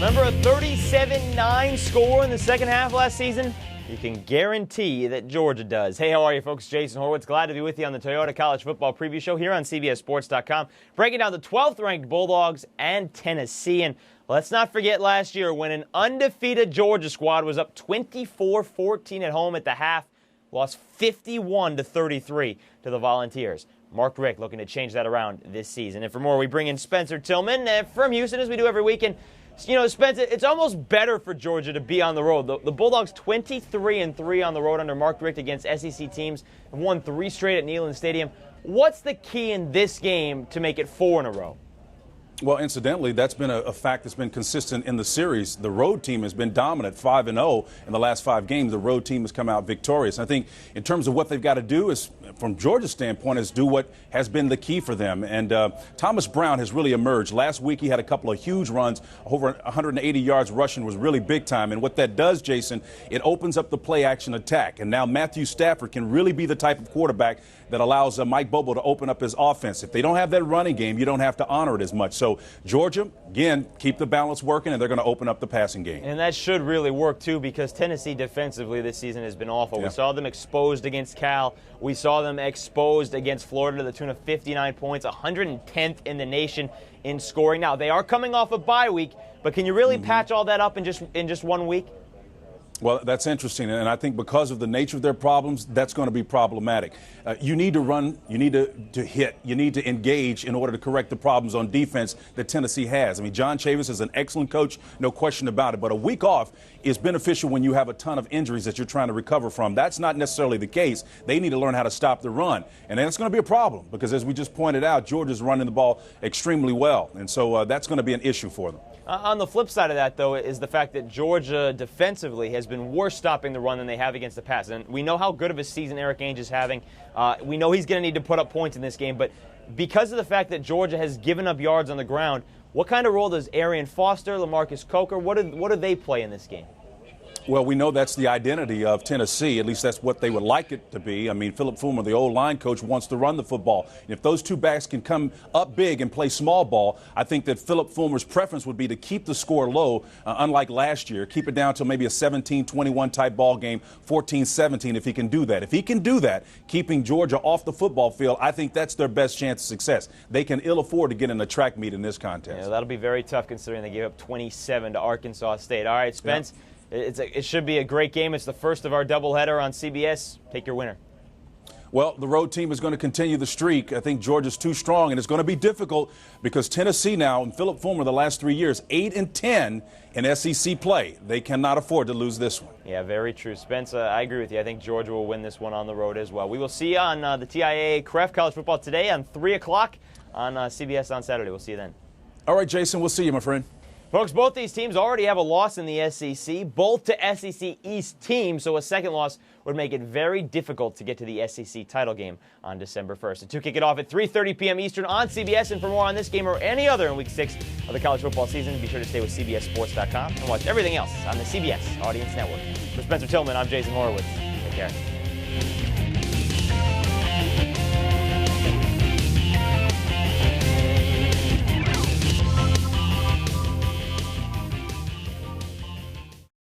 Remember a 37-9 score in the second half last season? You can guarantee that Georgia does. Hey, how are you, folks? Jason Horowitz. Glad to be with you on the Toyota College Football Preview Show here on CBSSports.com. Breaking down the 12th-ranked Bulldogs and Tennessee. And let's not forget last year when an undefeated Georgia squad was up 24-14 at home at the half, lost 51-33 to the Volunteers. Mark Richt looking to change that around this season. And for more, we bring in Spencer Tillman from Houston, as we do every week. And you know, Spencer, it's almost better for Georgia to be on the road. The Bulldogs 23-3 on the road under Mark Richt against SEC teams, have won 3 straight at Neyland Stadium. What's the key in this game to make it 4 in a row? Well, incidentally, that's been a fact that's been consistent in the series. The road team has been dominant, 5-0 in the last 5 games. The road team has come out victorious. I think in terms of what they've got to do is, from Georgia's standpoint, is do what has been the key for them. And Thomas Brown has really emerged. Last week he had a couple of huge runs, over 180 yards rushing was really big time. And what that does, Jason, it opens up the play action attack. And now Matthew Stafford can really be the type of quarterback that allows Mike Bobo to open up his offense. If they don't have that running game, you don't have to honor it as much. So Georgia, again, keep the balance working, and they're going to open up the passing game. And that should really work, too, because Tennessee defensively this season has been awful. Yeah. We saw them exposed against Cal. We saw them exposed against Florida to the tune of 59 points, 110th in the nation in scoring. Now, they are coming off a bye week, but can you really patch all that up in just 1 week? Well, that's interesting, and I think because of the nature of their problems, that's going to be problematic. You need to run, you need to hit, you need to engage in order to correct the problems on defense that Tennessee has. I mean, John Chavis is an excellent coach, no question about it, but a week off is beneficial when you have a ton of injuries that you're trying to recover from. That's not necessarily the case. They need to learn how to stop the run, and that's going to be a problem because, as we just pointed out, Georgia's running the ball extremely well, and so that's going to be an issue for them. On the flip side of that, though, is the fact that Georgia defensively has been worse stopping the run than they have against the pass. And we know how good of a season Eric Ainge is having. We know he's going to need to put up points in this game. But because of the fact that Georgia has given up yards on the ground, what kind of role does Arian Foster, LaMarcus Coker, what do they play in this game? Well, we know that's the identity of Tennessee. At least that's what they would like it to be. I mean, Philip Fulmer, the old line coach, wants to run the football. And if those two backs can come up big and play small ball, I think that Philip Fulmer's preference would be to keep the score low, unlike last year. Keep it down to maybe a 17-21 type ball game, 14-17 if he can do that. If he can do that, keeping Georgia off the football field, I think that's their best chance of success. They can ill afford to get in a track meet in this contest. Yeah, that'll be very tough considering they gave up 27 to Arkansas State. All right, Spence. Yeah. It should be a great game. It's the first of our doubleheader on CBS. Take your winner. Well, the road team is going to continue the streak. I think Georgia's too strong, and it's going to be difficult because Tennessee now, and Philip Fulmer the last 3 years, 8-10 in SEC play. They cannot afford to lose this one. Yeah, very true. Spence, I agree with you. I think Georgia will win this one on the road as well. We will see you on the TIAA CREF College Football today on 3 o'clock on CBS on Saturday. We'll see you then. All right, Jason, we'll see you, my friend. Folks, both these teams already have a loss in the SEC, both to SEC East teams, so a second loss would make it very difficult to get to the SEC title game on December 1st. The two kick it off at 3:30 p.m. Eastern on CBS, and for more on this game or any other in Week 6 of the college football season, be sure to stay with CBSSports.com and watch everything else on the CBS Audience Network. For Spencer Tillman, I'm Jason Horowitz. Take care.